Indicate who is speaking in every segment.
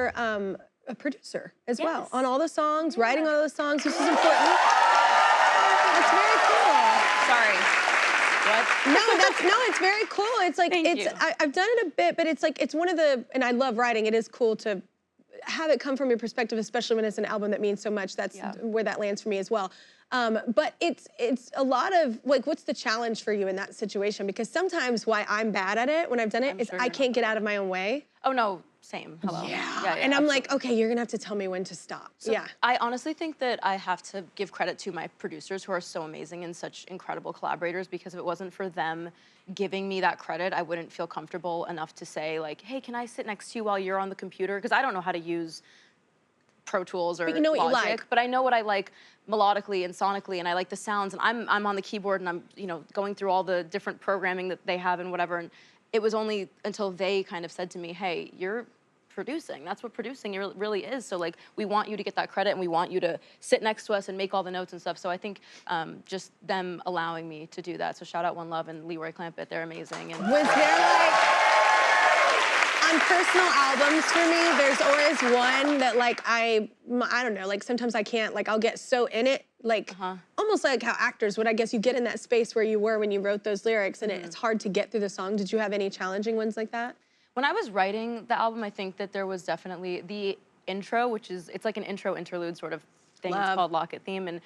Speaker 1: you're a producer as well on all the songs, writing all those songs, which is important. That's very cool.
Speaker 2: Sorry. What?
Speaker 1: No, it's very cool. It's like, I've done it a bit, but it's like, it's one of the, and I love writing. It is cool to have it come from your perspective, especially when it's an album that means so much. That's where that lands for me as well. But it's a lot of, like, what's the challenge for you in that situation? Because sometimes why I'm bad at it when I've done it is I can't get out of my own way.
Speaker 2: Oh, no, same. Hello.
Speaker 1: Yeah, and I'm like, okay, you're gonna have to tell me when to stop.
Speaker 2: So I honestly think that I have to give credit to my producers who are so amazing and such incredible collaborators, because if it wasn't for them giving me that credit, I wouldn't feel comfortable enough to say, like, hey, can I sit next to you while you're on the computer? Because I don't know how to use Pro Tools or
Speaker 1: but you know what
Speaker 2: Logic,
Speaker 1: you like.
Speaker 2: but I know what I like melodically and sonically, and I like the sounds, and I'm on the keyboard and I'm, you know, going through all the different programming that they have and whatever, and it was only until they kind of said to me, hey, you're producing. That's what producing really is. So, like, we want you to get that credit and we want you to sit next to us and make all the notes and stuff. So I think just them allowing me to do that. So shout out One Love and Leroy Clampett. They're amazing. And
Speaker 1: was there, like, on personal albums for me, there's always one that, like, I don't know, like, sometimes I can't, like, I'll get so in it, like, almost like how actors would. I guess you get in that space where you were when you wrote those lyrics, and it's hard to get through the song. Did you have any challenging ones like that?
Speaker 2: When I was writing the album, I think that there was definitely the intro, which is, it's like an intro interlude sort of thing. It's called Locket theme, and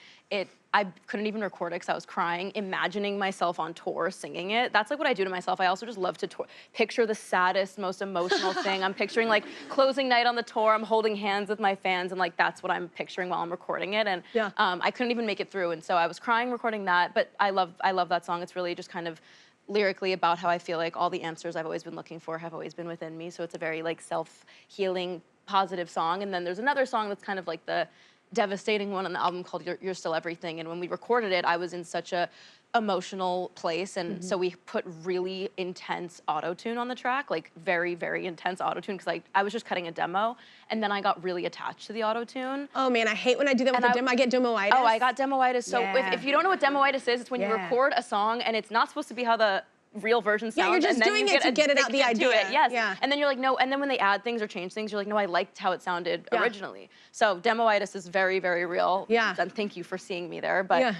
Speaker 2: I couldn't even record it because I was crying, imagining myself on tour singing it. That's like what I do to myself. I also just love to picture the saddest, most emotional thing. I'm picturing, like, closing night on the tour, I'm holding hands with my fans, and, like, that's what I'm picturing while I'm recording it. And I couldn't even make it through, and so I was crying recording that, but I love that song. It's really just kind of lyrically about how I feel like all the answers I've always been looking for have always been within me. So it's a very, like, self-healing, positive song. And then there's another song that's kind of like the devastating one on the album called You're Still Everything. And when we recorded it, I was in such a emotional place, and so we put really intense auto-tune on the track, like very, very intense auto-tune, because I was just cutting a demo, and then I got really attached to the auto-tune.
Speaker 1: Oh man, I hate when I do that with the demo. I get demo-itis.
Speaker 2: Oh, I got demo-itis. So if you don't know what demo-itis is, it's when you record a song and it's not supposed to be how the real version sounds.
Speaker 1: Yeah, you're just doing it to get it out the idea.
Speaker 2: Yes. Yeah. And then you're like, no, and then when they add things or change things, you're like, no, I liked how it sounded originally. So demo-itis is very, very real. Yeah. And thank you for seeing me there. But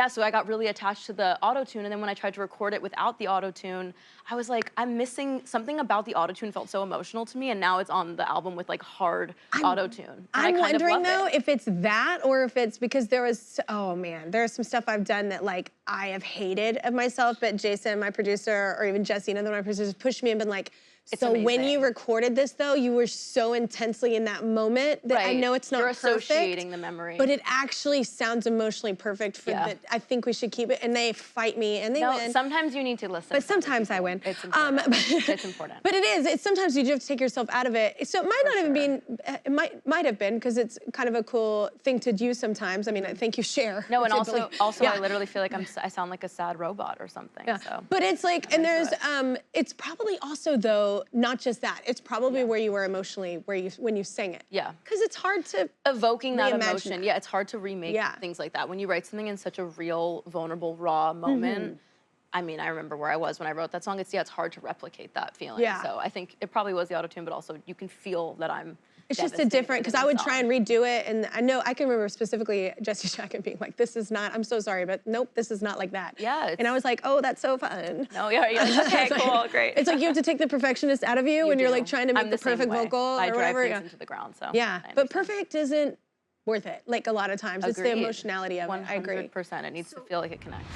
Speaker 2: so I got really attached to the auto-tune, and then when I tried to record it without the auto-tune, I was like, I'm missing something about the auto-tune. Felt so emotional to me, and now it's on the album with, like, hard auto-tune.
Speaker 1: I'm wondering though if it's that, or if it's because there was, oh man, there's some stuff I've done that, like, I have hated of myself, but Jason, my producer, or even Jesse, another one of my producers, pushed me and been like, so when you recorded this though, you were so intensely in that moment that I know it's not perfect.
Speaker 2: You're associating the memory.
Speaker 1: But it actually sounds emotionally perfect for the, I think we should keep it, and they fight me and they win.
Speaker 2: Sometimes you need to listen.
Speaker 1: But sometimes I win.
Speaker 2: It's important. It's important.
Speaker 1: But it is, it's sometimes you do have to take yourself out of it. So it might not even be, it might have been, because it's kind of a cool thing to do sometimes. I mean, I think you share.
Speaker 2: No, and also I literally feel like I sound like a sad robot or something. So.
Speaker 1: But it's like, and there's, it's probably also though, not just that, it's probably where you were emotionally, when you sing it. Yeah. Because it's hard to
Speaker 2: evoking that emotion. Yeah, it's hard to remake things like that. When you write something in such a real, vulnerable, raw moment, I mean, I remember where I was when I wrote that song. It's hard to replicate that feeling. Yeah. So I think it probably was the auto-tune, but also you can feel that I'm
Speaker 1: It's just a different, because I would try and redo it, and I know, I can remember specifically Jesse Jackson being like, this is not, I'm so sorry, but nope, this is not like that. Yeah. And I was like, oh, that's so fun.
Speaker 2: No, yeah, like, okay, cool, great.
Speaker 1: It's like you have to take the perfectionist out of you when you're like trying to make the perfect vocal or whatever.
Speaker 2: I drive things into the ground, so.
Speaker 1: Yeah, but perfect isn't worth it, like a lot of times. It's the emotionality of it, I agree.
Speaker 2: 100%, it needs to feel like it connects.